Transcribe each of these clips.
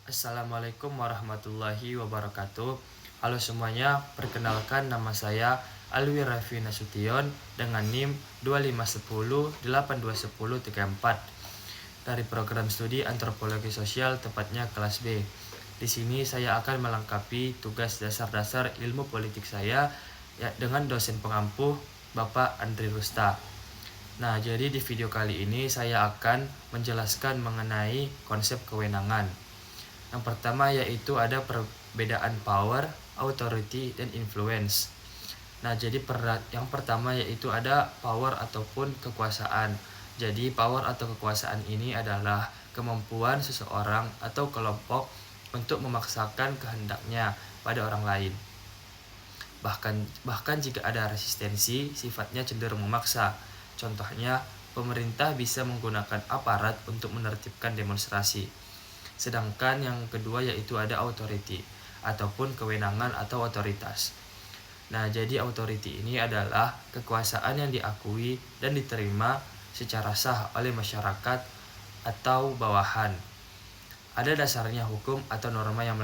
Assalamualaikum warahmatullahi wabarakatuh. Halo semuanya, perkenalkan nama saya Alwi Raffi Nasution dengan NIM 2510821034 dari program studi Antropologi Sosial, tepatnya kelas B. Di sini saya akan melengkapi tugas dasar-dasar ilmu politik saya dengan dosen pengampu Bapak Andri Rusta. Nah, jadi di video kali ini saya akan menjelaskan mengenai konsep kewenangan. Yang pertama yaitu ada perbedaan power, authority, dan influence. Nah, jadi yang pertama yaitu ada power ataupun kekuasaan. Jadi power atau kekuasaan ini adalah kemampuan seseorang atau kelompok untuk memaksakan kehendaknya pada orang lain. Bahkan jika ada resistensi, sifatnya cenderung memaksa. Contohnya, pemerintah bisa menggunakan aparat untuk menertibkan demonstrasi. Sedangkan yang kedua yaitu ada authority ataupun kewenangan atau otoritas. Nah, jadi authority ini adalah kekuasaan yang diakui dan diterima secara sah oleh masyarakat atau bawahan. Ada dasarnya hukum atau norma yang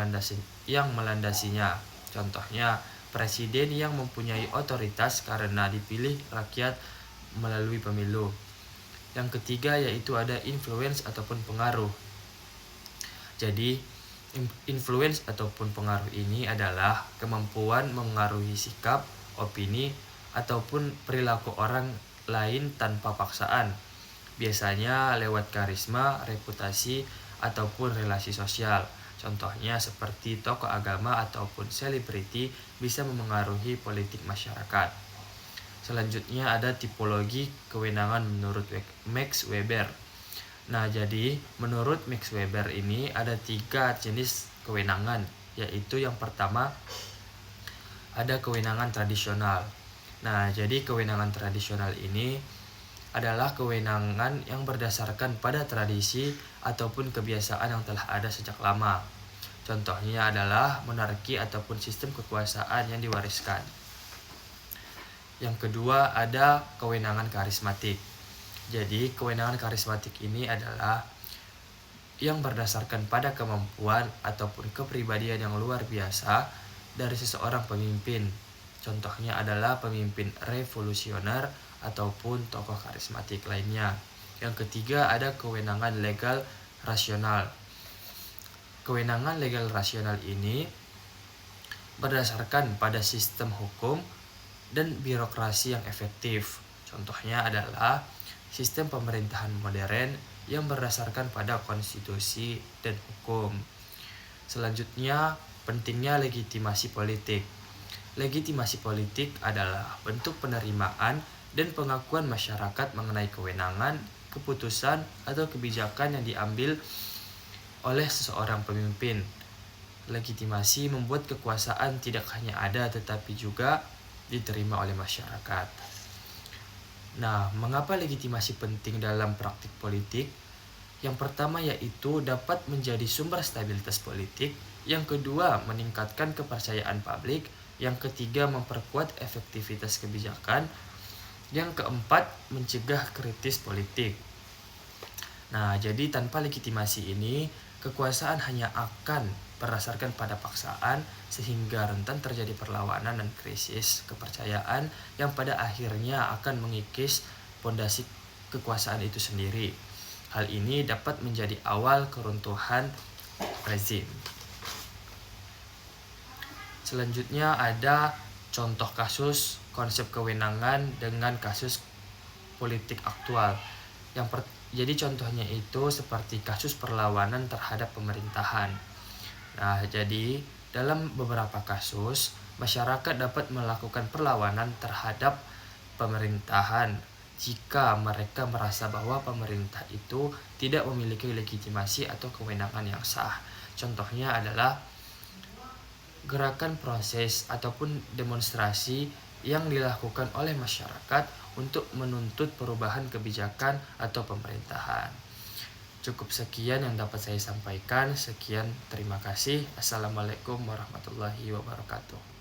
melandasinya. Contohnya, presiden yang mempunyai otoritas karena dipilih rakyat melalui pemilu. Yang ketiga yaitu ada influence ataupun pengaruh. Jadi, influence ataupun pengaruh ini adalah kemampuan mengaruhi sikap, opini, ataupun perilaku orang lain tanpa paksaan. Biasanya lewat karisma, reputasi, ataupun relasi sosial. Contohnya seperti tokoh agama ataupun selebriti bisa memengaruhi politik masyarakat. Selanjutnya ada tipologi kewenangan menurut Max Weber. Nah, jadi menurut Max Weber ini ada 3 jenis kewenangan, yaitu yang pertama ada kewenangan tradisional. Nah, jadi kewenangan tradisional ini adalah kewenangan yang berdasarkan pada tradisi ataupun kebiasaan yang telah ada sejak lama. Contohnya adalah monarki ataupun sistem kekuasaan yang diwariskan. Yang kedua ada kewenangan karismatik. Jadi kewenangan karismatik ini adalah yang berdasarkan pada kemampuan ataupun kepribadian yang luar biasa dari seseorang pemimpin. Contohnya adalah pemimpin revolusioner ataupun tokoh karismatik lainnya. Yang ketiga ada kewenangan legal rasional. Kewenangan legal rasional ini berdasarkan pada sistem hukum dan birokrasi yang efektif. Contohnya adalah sistem pemerintahan modern yang berdasarkan pada konstitusi dan hukum. Selanjutnya, pentingnya legitimasi politik. Legitimasi politik adalah bentuk penerimaan dan pengakuan masyarakat mengenai kewenangan, keputusan, atau kebijakan yang diambil oleh seseorang pemimpin. Legitimasi membuat kekuasaan tidak hanya ada tetapi juga diterima oleh masyarakat. Nah, mengapa legitimasi penting dalam praktik politik? Yang pertama yaitu dapat menjadi sumber stabilitas politik. Yang kedua, meningkatkan kepercayaan publik. Yang ketiga, memperkuat efektivitas kebijakan. Yang keempat, mencegah kritis politik. Nah, jadi tanpa legitimasi ini, kekuasaan hanya akan berdasarkan pada paksaan sehingga rentan terjadi perlawanan dan krisis kepercayaan yang pada akhirnya akan mengikis fondasi kekuasaan itu sendiri. Hal ini dapat menjadi awal keruntuhan rezim. Selanjutnya ada contoh kasus konsep kewenangan dengan kasus politik aktual. Jadi contohnya itu seperti kasus perlawanan terhadap pemerintahan. Nah, jadi dalam beberapa kasus, masyarakat dapat melakukan perlawanan terhadap pemerintahan jika mereka merasa bahwa pemerintah itu tidak memiliki legitimasi atau kewenangan yang sah. Contohnya adalah gerakan proses ataupun demonstrasi yang dilakukan oleh masyarakat untuk menuntut perubahan kebijakan atau pemerintahan. Cukup sekian yang dapat saya sampaikan. Sekian, terima kasih. Assalamualaikum warahmatullahi wabarakatuh.